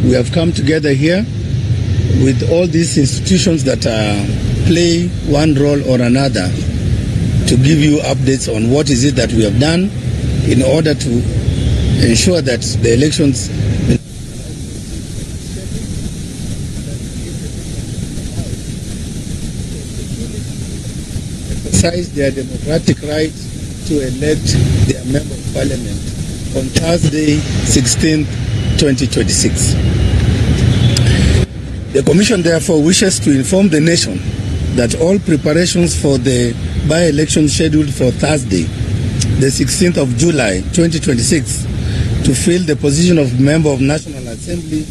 we have come together here with all these institutions that play one role or another to give you updates on what is it that we have done in order to ensure that the elections exercise their democratic right to elect their member of parliament on Thursday, 16th, 2026. The Commission therefore wishes to inform the nation that all preparations for the by-election scheduled for Thursday, the 16th of July, 2026, to fill the position of Member of National Assembly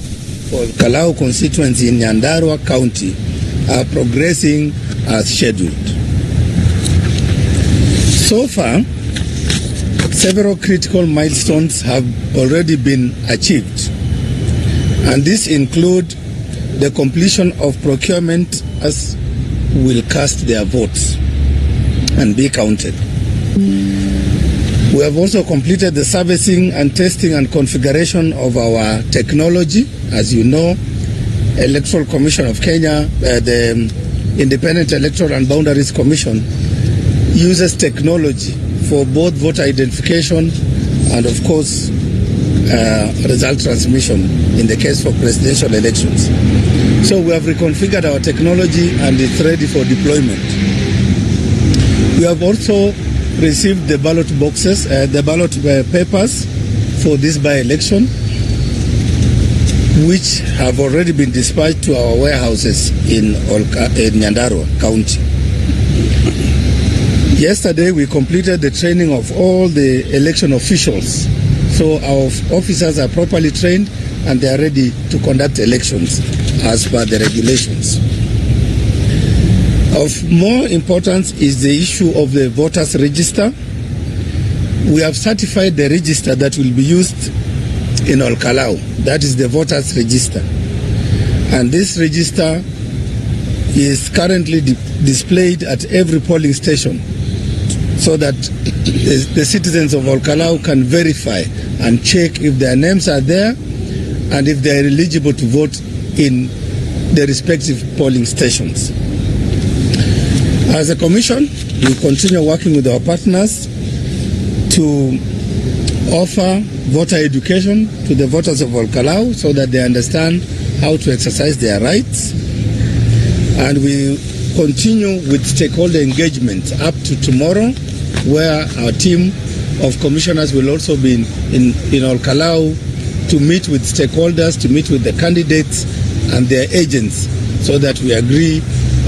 for Kalou constituency in Nyandarua County are progressing as scheduled. So far, several critical milestones have already been achieved, and these include the completion of procurement as will cast their votes and be counted. We have also completed the servicing and testing and configuration of our technology. As you know, Electoral Commission of Kenya, the Independent Electoral and Boundaries Commission, uses technology for both voter identification and, of course, result transmission in the case for presidential elections. So we have reconfigured our technology and it's ready for deployment. We have also received the ballot boxes, the ballot papers for this by-election, which have already been dispatched to our warehouses in Nyandarua County. Yesterday, we completed the training of all the election officials. So our officers are properly trained and they are ready to conduct elections as per the regulations. Of more importance is the issue of the voters register. We have certified the register that will be used in Kalou. That is the voters register. And this register is currently displayed at every polling station, so that the citizens of Kalou can verify and check if their names are there and if they are eligible to vote in the respective polling stations. As a Commission, we continue working with our partners to offer voter education to the voters of Kalou so that they understand how to exercise their rights. And we continue with stakeholder engagement up to tomorrow, where our team of commissioners will also be in Kalou to meet with stakeholders, to meet with the candidates and their agents, so that we agree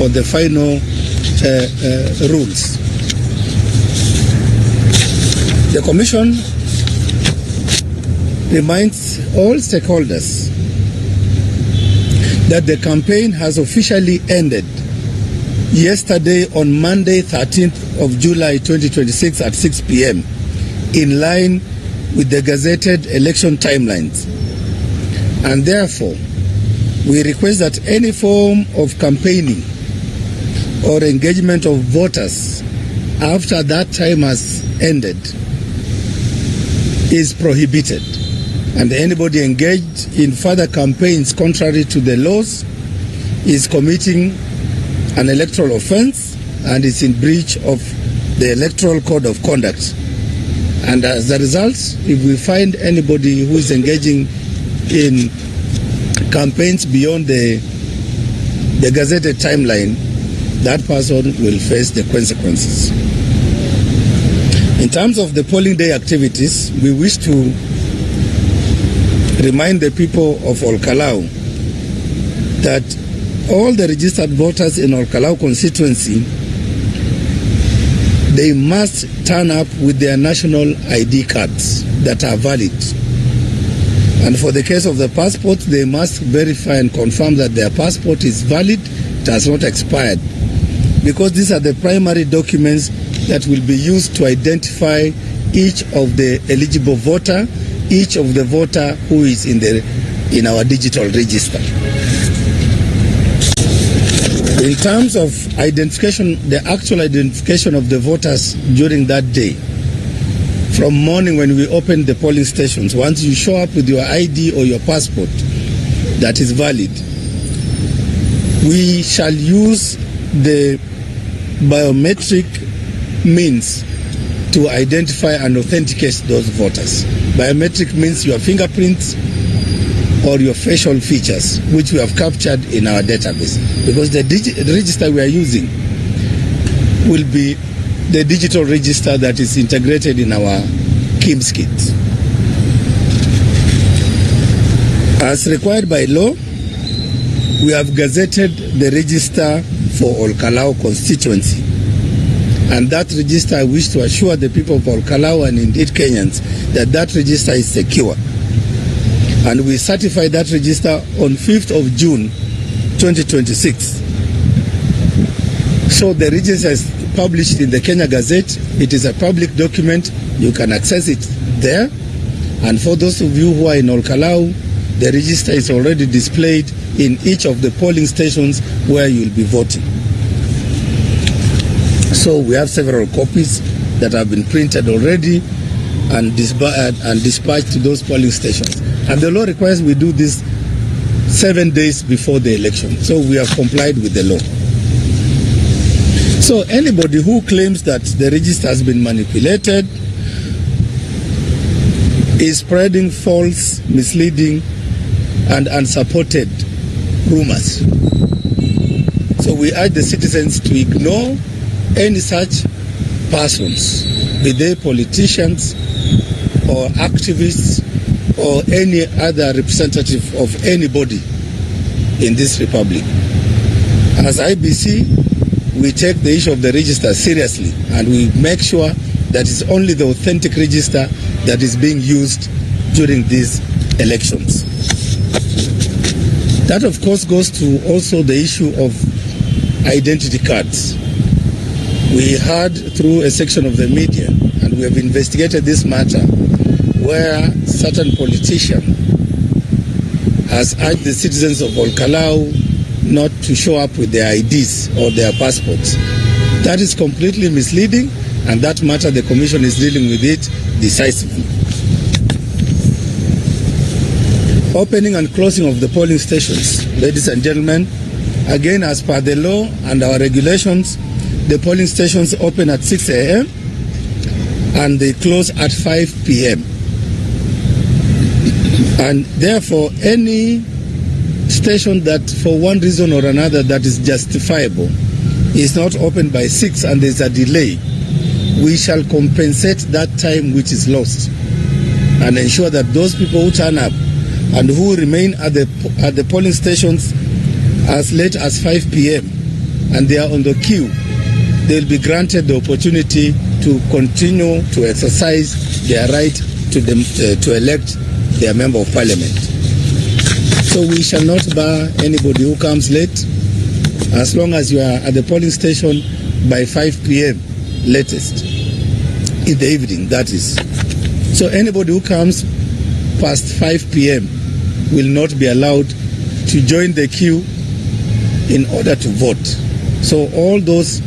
on the final rules. The Commission reminds all stakeholders that the campaign has officially ended yesterday on Monday, 13th of July 2026 at 6 p.m. in line with the gazetted election timelines. And therefore, we request that any form of campaigning or engagement of voters after that time has ended is prohibited. And anybody engaged in further campaigns contrary to the laws is committing an electoral offense and is in breach of the Electoral Code of Conduct. And as a result, if we find anybody who is engaging in campaigns beyond the gazetted timeline, that person will face the consequences. In terms of the polling day activities, we wish to remind the people of Kalou that all the registered voters in Kalou constituency, they must turn up with their national ID cards that are valid. And for the case of the passport, they must verify and confirm that their passport is valid, it has not expired, because these are the primary documents that will be used to identify each of the eligible voter, each of the voter who is in our digital register. In terms of identification, the actual identification of the voters during that day, from morning when we open the polling stations, once you show up with your ID or your passport, that is valid, we shall use the biometric means to identify and authenticate those voters. Biometric means your fingerprints or your facial features, which we have captured in our database. Because the register we are using will be the digital register that is integrated in our KIMS kit. As required by law, we have gazetted the register for Kalou constituency. And that register, I wish to assure the people of Kalou and indeed Kenyans that that register is secure. And we certified that register on 5th of June 2026. So the register is published in the Kenya Gazette. It is a public document. You can access it there. And for those of you who are in Kalou, the register is already displayed in each of the polling stations where you'll be voting. So we have several copies that have been printed already and dispatched to those polling stations. And the law requires we do this 7 days before the election. So we have complied with the law. So anybody who claims that the register has been manipulated is spreading false, misleading, and unsupported rumors. So we urge the citizens to ignore any such persons, be they politicians or activists or any other representative of anybody in this republic. As IEBC, we take the issue of the register seriously, and we make sure that it's only the authentic register that is being used during these elections. That, of course, goes to also the issue of identity cards. We heard through a section of the media, and we have investigated this matter, where certain politician has urged the citizens of Kalou not to show up with their IDs or their passports. That is completely misleading, and that matter the Commission is dealing with it decisively. Opening and closing of the polling stations. Ladies and gentlemen, again, as per the law and our regulations, the polling stations open at 6 a.m. and they close at 5 p.m. And therefore, any station that for one reason or another that is justifiable is not open by 6 and there's a delay, we shall compensate that time which is lost and ensure that those people who turn up and who remain at the polling stations as late as 5 p.m. and they are on the queue, they'll be granted the opportunity to continue to exercise their right to elect their member of parliament. So we shall not bar anybody who comes late, as long as you are at the polling station by 5 p.m. latest, in the evening, that is. So anybody who comes past 5 p.m. will not be allowed to join the queue in order to vote. So all those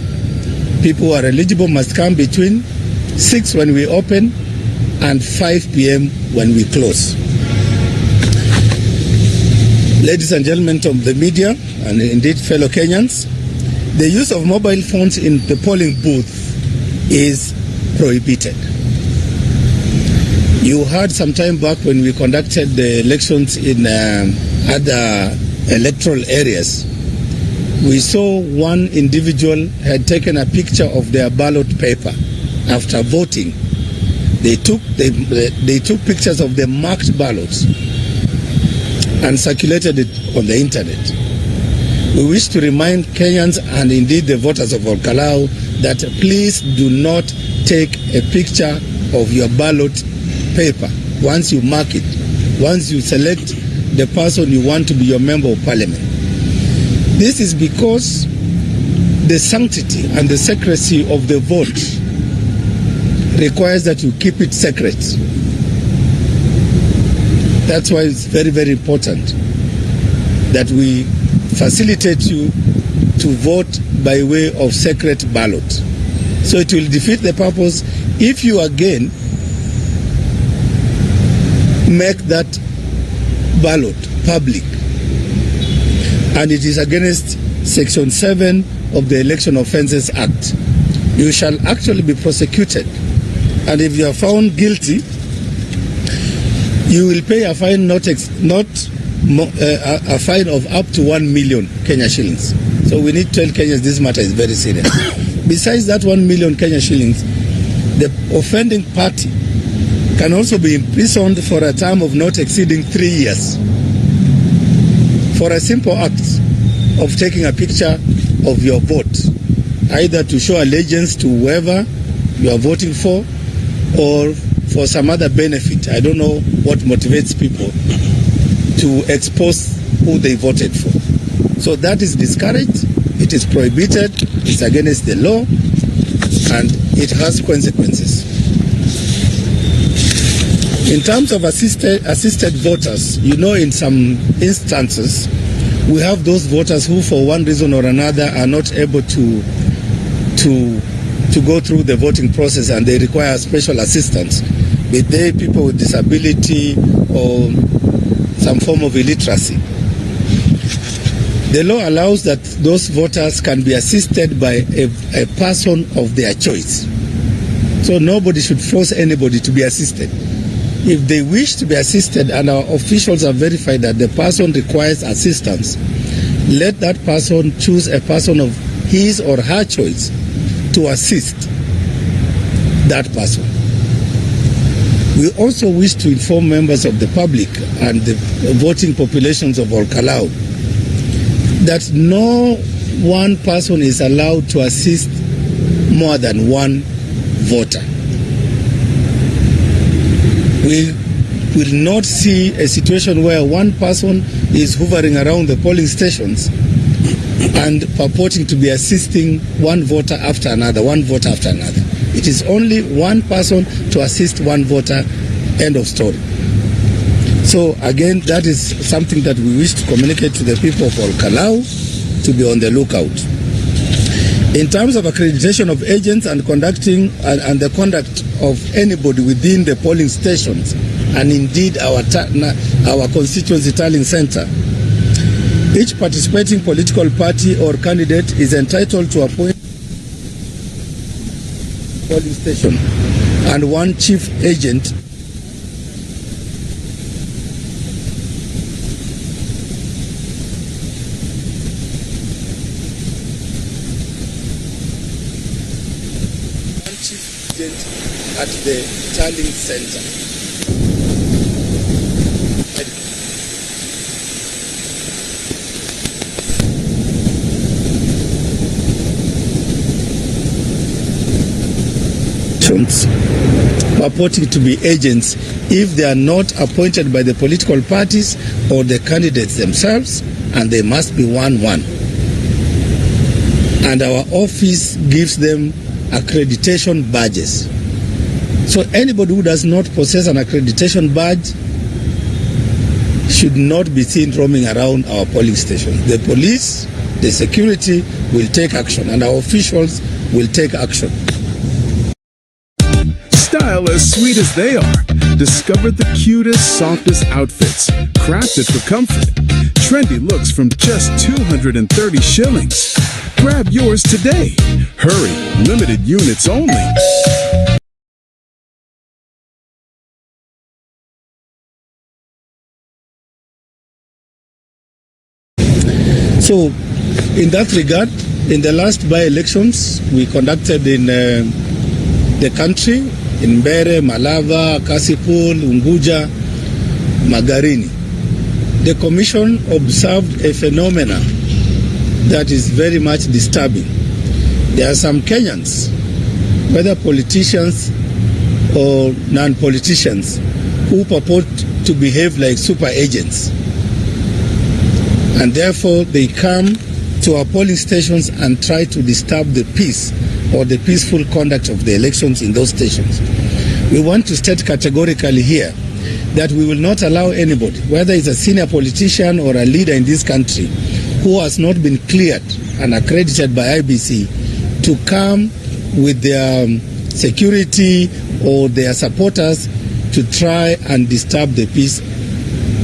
people who are eligible must come between 6 when we open and 5 p.m. when we close. Ladies and gentlemen of the media, and indeed fellow Kenyans, the use of mobile phones in the polling booth is prohibited. You heard some time back when we conducted the elections in other electoral areas, we saw one individual had taken a picture of their ballot paper after voting. They took pictures of the marked ballots and circulated it on the internet. We wish to remind Kenyans and indeed the voters of Kalou that please do not take a picture of your ballot paper once you mark it, once you select the person you want to be your member of parliament. This is because the sanctity and the secrecy of the vote requires that you keep it secret. That's why it's very, very important that we facilitate you to vote by way of secret ballot. So it will defeat the purpose if you again make that ballot public and it is against Section 7 of the Election Offences Act. You shall actually be prosecuted, and if you are found guilty, you will pay a fine a fine of up to 1 million Kenya shillings. So we need to tell Kenyans this matter is very serious. Besides that 1 million Kenya shillings, the offending party can also be imprisoned for a term of not exceeding 3 years for a simple act of taking a picture of your vote, either to show allegiance to whoever you are voting for or for some other benefit. I don't know what motivates people to expose who they voted for. So that is discouraged, it is prohibited, it's against the law, and it has consequences. In terms of assisted voters, you know, in some instances, we have those voters who for one reason or another are not able to go through the voting process, and they require special assistance, be they people with disability or some form of illiteracy. The law allows that those voters can be assisted by a person of their choice. So nobody should force anybody to be assisted. If they wish to be assisted and our officials have verified that the person requires assistance, let that person choose a person of his or her choice to assist that person. We also wish to inform members of the public and the voting populations of all Kalou that no one person is allowed to assist more than one voter. We will not see a situation where one person is hovering around the polling stations and purporting to be assisting one voter after another, one voter after another. It is only one person to assist one voter, end of story. So again, that is something that we wish to communicate to the people of Kalou to be on the lookout. In terms of accreditation of agents and conducting and the conduct of anybody within the polling stations, and indeed our constituency tallying center, each participating political party or candidate is entitled to appoint polling station and one chief agent at the tallying center. Purporting to be agents if they are not appointed by the political parties or the candidates themselves, and they must be one. And our office gives them accreditation badges. So anybody who does not possess an accreditation badge should not be seen roaming around our polling stations. The police, the security will take action, and our officials will take action. Style as sweet as they are. Discover the cutest, softest outfits, crafted for comfort. Trendy looks from just 230 shillings. Grab yours today. Hurry, limited units only. So, in that regard, in the last by-elections we conducted in the country, in Mbere, Malava, Kasipul, Unguja, Magarini, the Commission observed a phenomenon that is very much disturbing. There are some Kenyans, whether politicians or non-politicians, who purport to behave like super agents. And therefore they come to our polling stations and try to disturb the peace or the peaceful conduct of the elections in those stations. We want to state categorically here that we will not allow anybody, whether it's a senior politician or a leader in this country, who has not been cleared and accredited by IEBC, to come with their security or their supporters to try and disturb the peace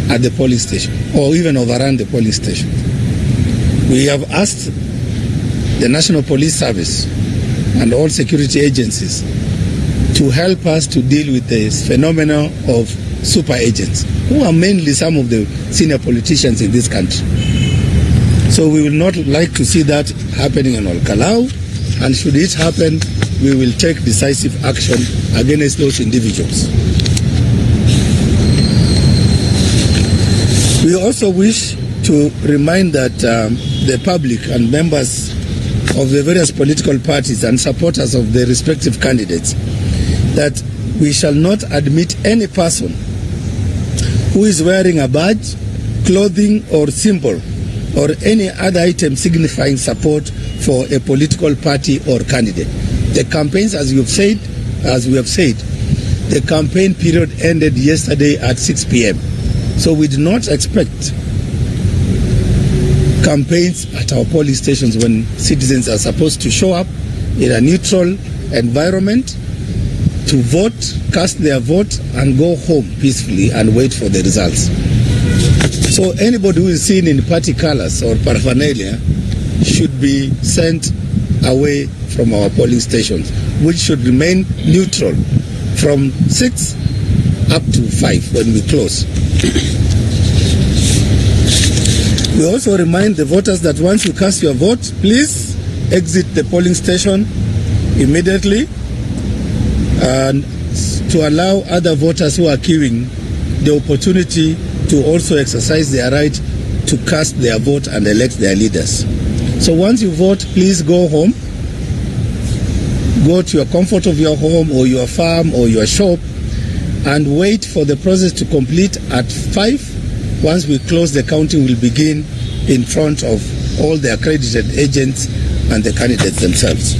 at the polling station or even overrun the polling station. We have asked the National Police Service and all security agencies to help us to deal with this phenomenon of super agents, who are mainly some of the senior politicians in this country. So we will not like to see that happening in Kalou, and should it happen, we will take decisive action against those individuals. We also wish to remind that the public and members of the various political parties and supporters of the respective candidates that we shall not admit any person who is wearing a badge, clothing or symbol or any other item signifying support for a political party or candidate. The campaigns, as we have said, the campaign period ended yesterday at 6 p.m. So we do not expect campaigns at our polling stations when citizens are supposed to show up in a neutral environment to vote, cast their vote, and go home peacefully and wait for the results. So anybody who is seen in party colors or paraphernalia should be sent away from our polling stations, which should remain neutral from 6 up to 5 when we close. We also remind the voters that once you cast your vote, please exit the polling station immediately, and to allow other voters who are queuing the opportunity to also exercise their right to cast their vote and elect their leaders. So once you vote, please go home. Go to your comfort of your home or your farm or your shop and wait for the process to complete at 5. Once we close, the counting will begin in front of all the accredited agents and the candidates themselves.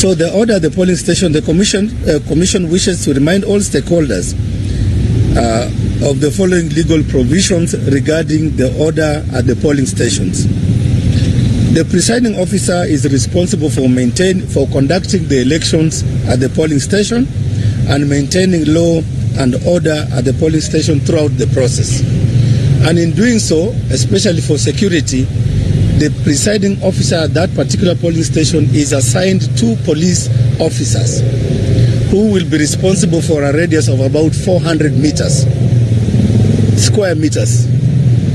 So the order at the polling station, the commission wishes to remind all stakeholders of the following legal provisions regarding the order at the polling stations. The presiding officer is responsible for conducting the elections at the polling station and maintaining law and order at the polling station throughout the process. And in doing so, especially for security, the presiding officer at that particular polling station is assigned 2 police officers who will be responsible for a radius of about 400 square meters,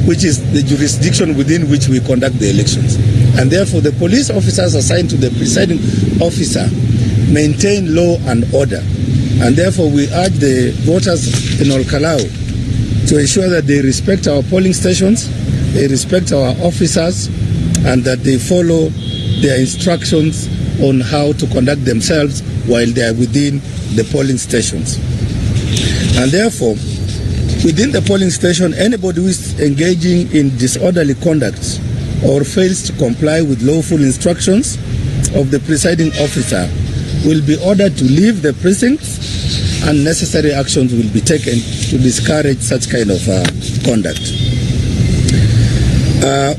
which is the jurisdiction within which we conduct the elections. And therefore, the police officers assigned to the presiding officer maintain law and order. And therefore, we urge the voters in Kalou to ensure that they respect our polling stations, they respect our officers, and that they follow their instructions on how to conduct themselves while they are within the polling stations. And therefore, within the polling station, anybody who is engaging in disorderly conduct or fails to comply with lawful instructions of the presiding officer will be ordered to leave the precincts, and necessary actions will be taken to discourage such kind of conduct.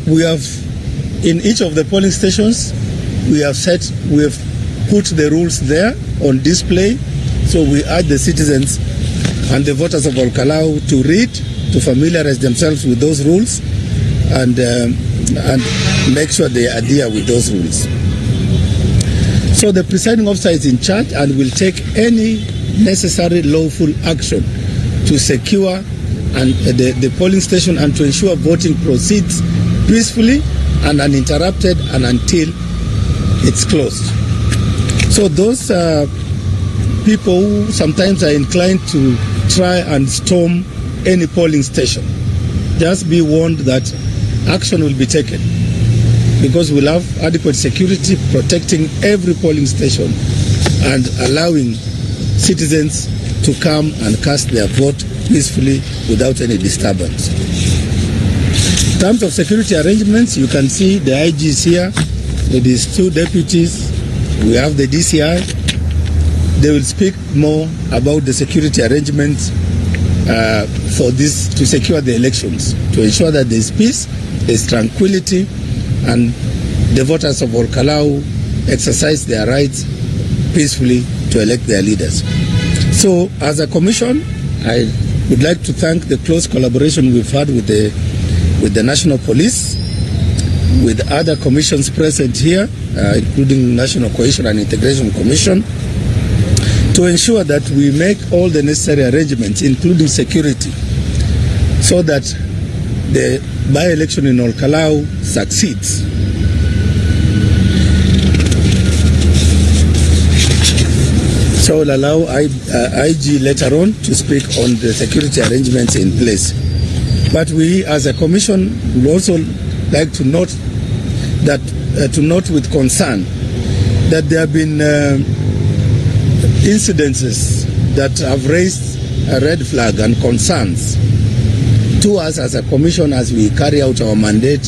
We have, in each of the polling stations, we have put the rules there on display. So we urge the citizens and the voters of Kalou to read, to familiarize themselves with those rules, and make sure they adhere with those rules. So the presiding officer is in charge and will take any necessary lawful action to secure the polling station and to ensure voting proceeds peacefully and uninterrupted and until it's closed. So those people who sometimes are inclined to try and storm any polling station, just be warned that action will be taken, because we'll have adequate security protecting every polling station and allowing citizens to come and cast their vote peacefully without any disturbance. In terms of security arrangements, you can see the IG is here with his 2 deputies. We have the DCI. They will speak more about the security arrangements for this, to secure the elections, to ensure that there is peace, there is tranquility, and the voters of Kalou exercise their rights peacefully to elect their leaders. So, as a commission, I would like to thank the close collaboration we've had with the National Police with other commissions present here, including National Cohesion and Integration Commission, to ensure that we make all the necessary arrangements, including security, so that the by-election in Kalou succeeds. So I'll allow IG later on to speak on the security arrangements in place. But we, as a commission, would also like to note that with concern that there have been incidences that have raised a red flag and concerns to us as a commission as we carry out our mandate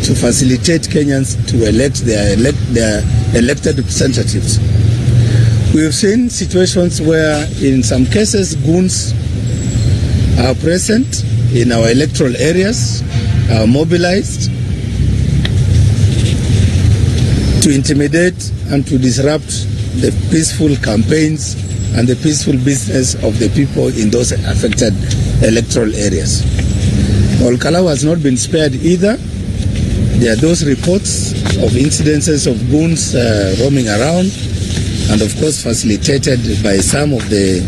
to facilitate Kenyans to elect their elected representatives. We have seen situations where in some cases goons are present in our electoral areas, are mobilized to intimidate and to disrupt the peaceful campaigns and the peaceful business of the people in those affected electoral areas. Kalou has not been spared either. There are those reports of incidences of goons roaming around, and of course facilitated by some of the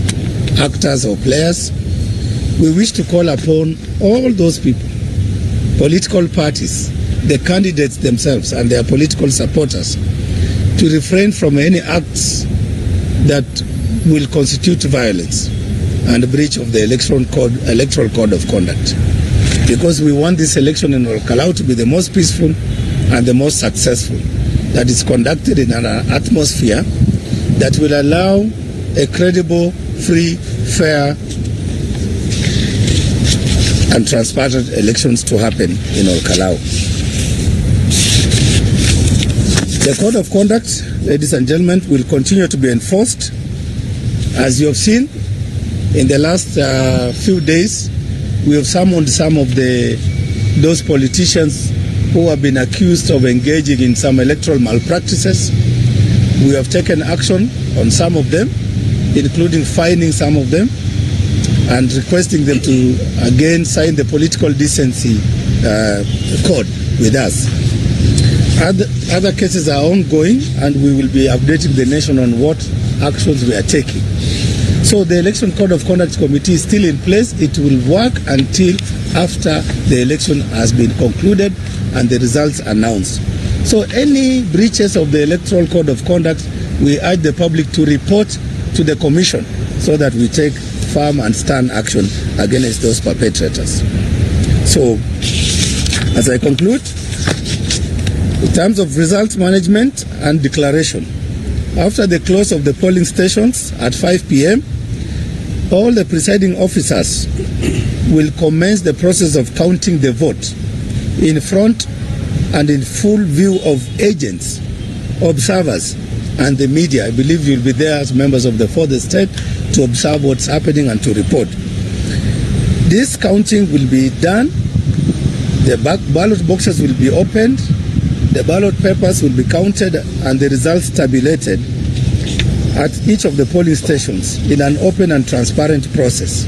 actors or players. We wish to call upon all those people, political parties, the candidates themselves and their political supporters, to refrain from any acts that will constitute violence and a breach of the electoral code of conduct. Because we want this election in Kalou to be the most peaceful and the most successful, that is conducted in an atmosphere that will allow a credible, free, fair, and transparent elections to happen in Kalou. The code of conduct, ladies and gentlemen, will continue to be enforced. As you have seen, in the last few days, we have summoned some of those politicians who have been accused of engaging in some electoral malpractices. We have taken action on some of them, including fining some of them and requesting them to again sign the political decency code with us. Other cases are ongoing, and we will be updating the nation on what actions we are taking. So the Election Code of Conduct Committee is still in place. It will work until after the election has been concluded and the results announced. So any breaches of the Electoral Code of Conduct, we urge the public to report to the Commission so that we take firm and stern action against those perpetrators. So, as I conclude, in terms of result management and declaration, after the close of the polling stations at 5 p.m., all the presiding officers will commence the process of counting the vote in front and in full view of agents, observers, and the media. I believe you'll be there as members of the fourth estate to observe what's happening and to report. This counting will be done. The ballot boxes will be opened. The ballot papers will be counted and the results tabulated at each of the polling stations in an open and transparent process.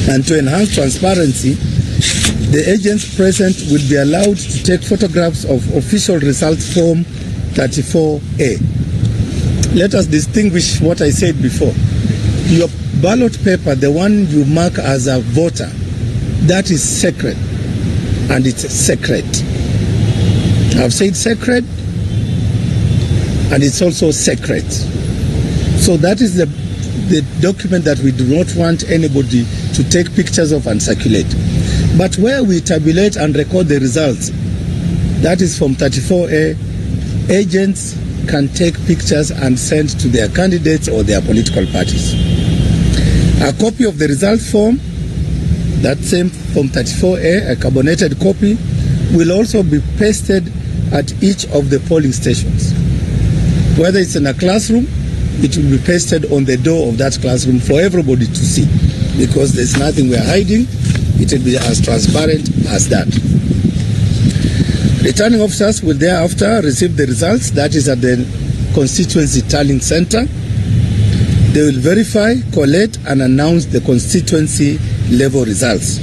And to enhance transparency, the agents present will be allowed to take photographs of official results form 34A. Let us distinguish what I said before. Your ballot paper, the one you mark as a voter, that is sacred, and it's sacred. I've said sacred, and it's also sacred. So that is the document that we do not want anybody to take pictures of and circulate. But where we tabulate and record the results, that is from 34A, agents can take pictures and send to their candidates or their political parties. A copy of the result form, that same from 34A, a carbonated copy, will also be pasted at each of the polling stations. Whether it's in a classroom, it will be pasted on the door of that classroom for everybody to see, because there's nothing we're hiding. It will be as transparent as that. Returning officers will thereafter receive the results, that is at the constituency tallying center. They will verify, collate, and announce the constituency level results.